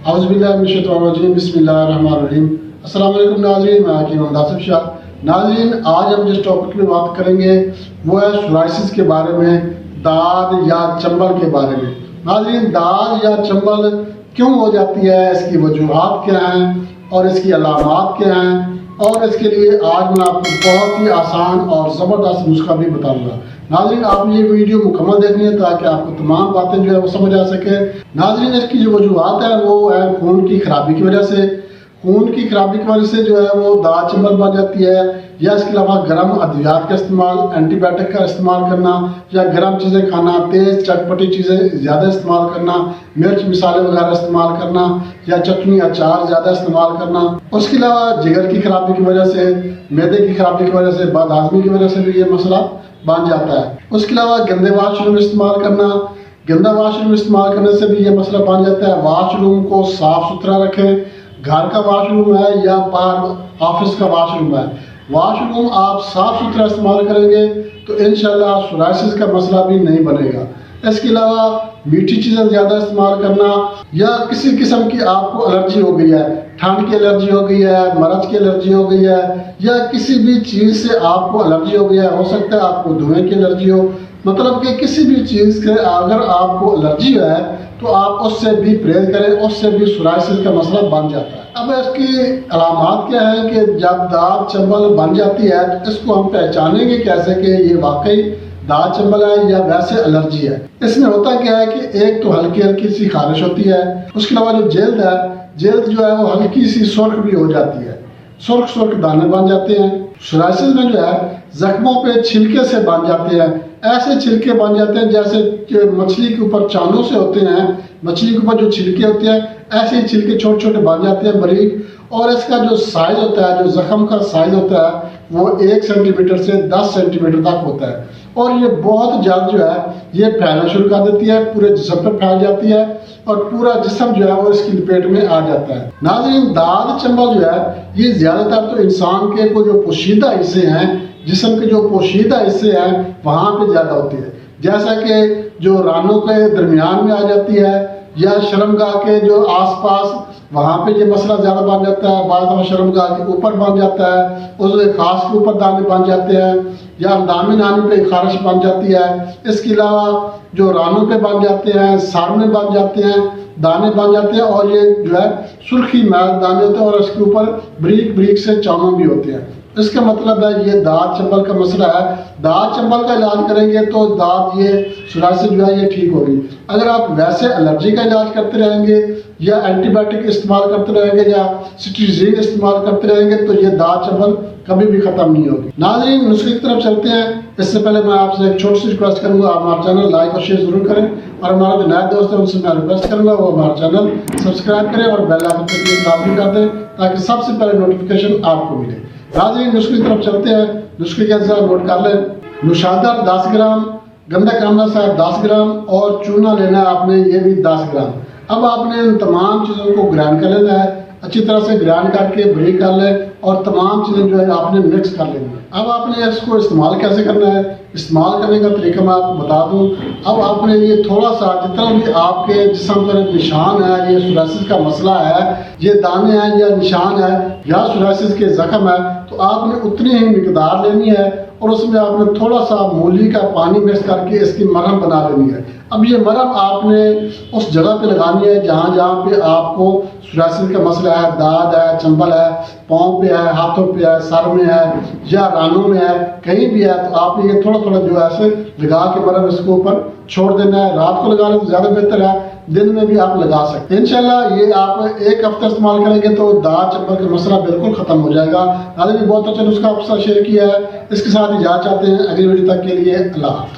औज़ुबिल्लाहिमिनश्शैतानिर्रजीम बिस्मिल्लाहिर्रहमानिर्रहीम। अस्सलाम वालेकुम नाज़रीन, मैं हकीम मुदासिफ शाह। नाज़रीन, आज हम जिस टॉपिक में बात करेंगे वो है सोराइसिस के बारे में, दाद या चंबल के बारे में। नाज़रीन, दाद या चंबल क्यों हो जाती है, इसकी वजूहात क्या हैं और इसकी अलामात क्या हैं, और इसके लिए आज मैं आपको बहुत ही आसान और ज़बरदस्त नुस्खा भी बताऊंगा। नाज़रीन, आप ये वीडियो मुकम्मल देखनी है ताकि आपको तमाम बातें जो है वो समझ आ सके। नाज़रीन, इसकी जो वजूहात है वो है खून की खराबी की वजह से। खून की खराबी की वजह से जो है वो दाद चंबल बन जाती है, या इसके अलावा गर्म अद्वियात का इस्तेमाल, एंटीबायोटिक का इस्तेमाल करना, या गर्म चीज़ें खाना, तेज़ चटपटी चीज़ें ज़्यादा इस्तेमाल करना, मिर्च मिसाले वगैरह इस्तेमाल करना, या चटनी अचार ज़्यादा इस्तेमाल करना। उसके अलावा जिगर की खराबी की वजह से, मैदे की खराबी की वजह से, बदहाज़मी की वजह से भी ये मसला बन जाता है। उसके अलावा गंदे वाशरूम इस्तेमाल करना, गंदा वाशरूम इस्तेमाल करने से भी ये मसला बन जाता है। वाशरूम को साफ़ सुथरा रखें, घर का वाशरूम है या बाहर ऑफिस का वाशरूम है, वाशरूम आप साफ़ सुथरा इस्तेमाल करेंगे तो इंशाल्लाह सोराइसिस का मसला भी नहीं बनेगा। इसके अलावा मीठी चीज़ें ज़्यादा इस्तेमाल करना, या किसी किस्म की आपको एलर्जी हो गई है, ठंड की एलर्जी हो गई है, मरज की एलर्जी हो गई है, या किसी भी चीज़ से आपको एलर्जी हो गई है, हो सकता है आपको धुएँ की एलर्जी हो, मतलब कि किसी भी चीज़ से अगर आपको एलर्जी है तो आप उससे भी परहेज करें, उससे भी सोराइसिस का मसला बन जाता है। अब इसकी अलामात क्या है कि जब दाद चंबल बन जाती है तो इसको हम पहचानेंगे कैसे कि ये वाकई दाद चंबल है या वैसे एलर्जी है। इसमें होता क्या है कि एक तो हल्की हल्की सी खारिश होती है, उसके अलावा जो जल्द है, जल्द जो है वो हल्की सी सुर्ख भी हो जाती है, सुर्ख सुर्ख दाने बन जाते हैं। सोराइसिस में जो है जख्मों पे छिलके से बन जाते हैं, ऐसे छिलके बन जाते हैं जैसे मछली के ऊपर चांदों से होते हैं, मछली के ऊपर जो छिलके होते हैं ऐसे ही छिलके छोटे छोटे बन जाते हैं बारीक। और इसका जो साइज होता है, जो जख्म का साइज होता है वो 1 सेंटीमीटर से 10 सेंटीमीटर तक होता है, और ये बहुत जल्द जो है ये फैलना शुरू कर देती है, पूरे जिस्म पर फैल जाती है और पूरा जिस्म जो है वो इसकी लपेट में आ जाता है। नाज़रीन, दाद चंबल जो है ये ज़्यादातर तो इंसान के को जो पोशीदा हिस्से हैं, जिस्म के जो पोशीदा हिस्से हैं वहाँ पे ज़्यादा होती है, जैसा कि जो रानों के दरमियान में आ जाती है, या शर्मगाह के जो आसपास वहाँ पे ये मसला ज़्यादा बन जाता है। बाद में शर्मगाह के ऊपर बन जाता है, उस खास के ऊपर दाने बन जाते हैं, या अंदामी नानी पे खारिश बन जाती है। इसके अलावा जो रानों पे बन जाते हैं, सर में बन जाते हैं, दाने बन जाते हैं, और ये जो है सुर्खी मैल दाने होते हैं, और इसके ऊपर ब्रीक ब्रीक से चावल भी होते हैं। इसका मतलब है ये दाद चंबल का मसला है। दाद चंबल का इलाज करेंगे तो दाद ये सोराइसिस जो है ये ठीक होगी। अगर आप वैसे एलर्जी का इलाज करते रहेंगे, या एंटीबायोटिक इस्तेमाल करते रहेंगे, या सिट्रीजिन इस्तेमाल करते रहेंगे तो ये दाद चंबल कभी भी ख़त्म नहीं होगी। नाज़रीन, नुस्खे की तरफ चलते हैं। इससे पहले मैं आपसे एक छोटी सी रिक्वेस्ट करूँगा, आप हमारा चैनल लाइक और शेयर ज़रूर करें, और हमारे जो नए दोस्त हैं उनसे मैं रिक्वेस्ट करूँगा वो हमारा चैनल सब्सक्राइब करें और बेल आइकन पर क्लिक लाजमी कर दें ताकि सबसे पहले नोटिफिकेशन आपको मिले। नाज़रीन, नुस्खे की तरफ चलते हैं। नुस्खे के अंदर नोट कर लें, नुशादर 10 ग्राम, गंदा कामना साहब 10 ग्राम, और चूना लेना है आपने, ये भी 10 ग्राम। अब आपने इन तमाम चीज़ों को ग्राइंड कर लेना है, अच्छी तरह से ग्राइंड करके ब्रेक कर लें, और तमाम चीज़ें जो है आपने मिक्स कर लेनी है। अब आपने इसको इस्तेमाल कैसे करना है, इस्तेमाल करने का तरीका मैं आपको बता दूं। अब आपने ये थोड़ा सा, जितना भी आपके जिस्म पर निशान है, ये सोराइसिस का मसला है, ये दाने हैं या निशान है या सोराइसिस के जख्म है, तो आपने उतनी ही मिकदार लेनी है, और उसमें आपने थोड़ा सा मूली का पानी मिक्स करके इसकी मरहम बना लेनी है। अब ये मरहम आपने उस जगह पे लगानी है जहाँ जहाँ पे आपको सोराइसिस का मसला है, दाद है, चंबल है, पाँव पे है, हाथों पे है, सर में है, या रानों में है, कहीं भी है, तो आपने ये थोड़ा थोड़ा जो है ऐसे लगा के मरहम इसके ऊपर छोड़ देना है। रात को लगा लें तो ज़्यादा बेहतर है, दिन में भी आप लगा सकते हैं। इंशाल्लाह ये आप 1 हफ्ता इस्तेमाल करेंगे तो दाद चंबल का मसला बिल्कुल ख़त्म हो जाएगा। नाज़रीन, बहुत अच्छा नुस्खा आपके साथ शेयर किया है, इसके साथ इजाज़त चाहते हैं। अगली वीडियो तक के लिए अल्लाह।